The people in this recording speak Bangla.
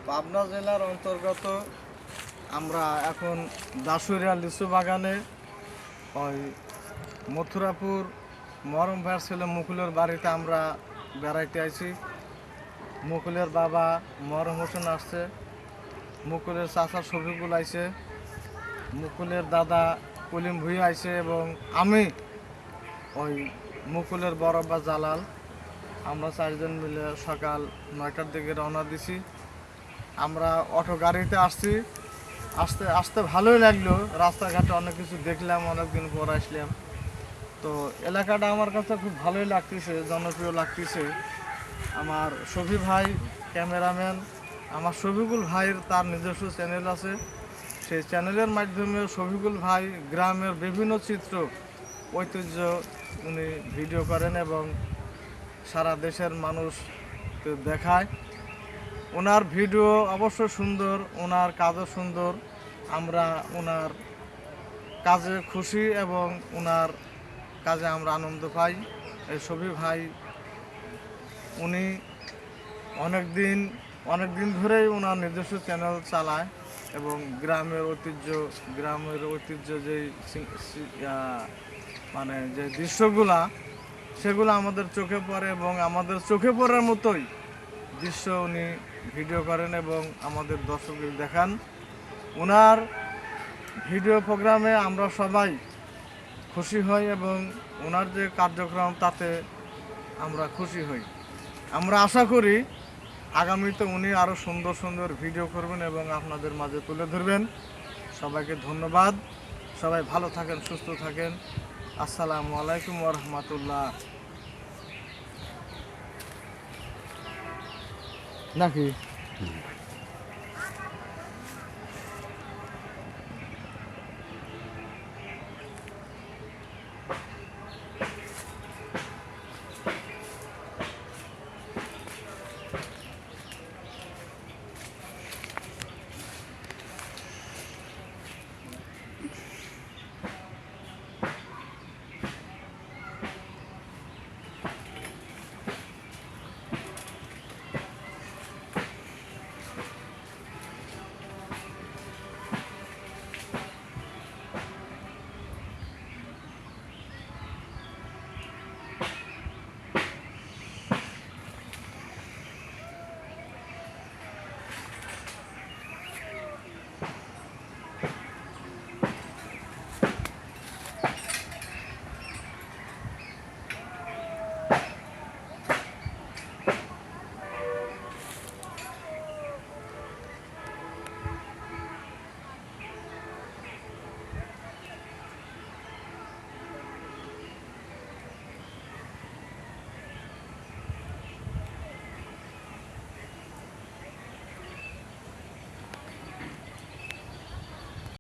পাবনা জেলার অন্তর্গত আমরা এখন দাসুরিয়া লিচু বাগানে ওই মথুরাপুর মরম ভাইয়ের ছেলে মুকুলের বাড়িতে আমরা বেড়াইতে আইছি। মুকুলের বাবা মরম হোসেন আসছে, মুকুলের চাচা শফিকুল আইছে, মুকুলের দাদা কলিম ভুঁই আইছে এবং আমি ওই মুকুলের বড়ব্বা জালাল, আমরা চারজন মিলে সকাল 9টার দিকে রওনা দিছি। আমরা অটো গাড়িতে আসছি, আসতে আসতে ভালোই লাগলো। রাস্তাঘাটে অনেক কিছু দেখলাম, অনেকদিন পর আসলাম। তো এলাকাটা আমার কাছে খুব ভালোই লাগতেছে, জনপ্রিয় লাগতেছে। আমার শফি ভাই ক্যামেরাম্যান, আমার শফিকুল ভাইয়ের তার নিজস্ব চ্যানেল আছে। সেই চ্যানেলের মাধ্যমে শফিকুল ভাই গ্রামের বিভিন্ন চিত্র ঐতিহ্য উনি ভিডিও করেন এবং সারা দেশের মানুষ দেখায়। ওনার ভিডিও অবশ্য সুন্দর, ওনার কাজও সুন্দর। আমরা ওনার কাজে খুশি এবং ওনার কাজে আমরা আনন্দ পাই। এই শফি ভাই উনি অনেক দিন ধরেই ওনার নিজস্ব চ্যানেল চালায় এবং গ্রামের ঐতিহ্য যেই মানে যে দৃশ্যগুলা সেগুলো আমাদের চোখে পড়ে এবং আমাদের চোখে পড়ার মতোই দৃশ্য উনি ভিডিও করেন এবং আমাদের দর্শকদের দেখান। ওনার ভিডিও প্রোগ্রামে আমরা সবাই খুশি হই এবং ওনার যে কার্যক্রম তাতে আমরা খুশি হই। আমরা আশা করি আগামীতে উনি আরও সুন্দর সুন্দর ভিডিও করবেন এবং আপনাদের মাঝে তুলে ধরবেন। সবাইকে ধন্যবাদ। সবাই ভালো থাকেন, সুস্থ থাকেন। আসসালামু আলাইকুম ওয়া রাহমাতুল্লাহ। নাকি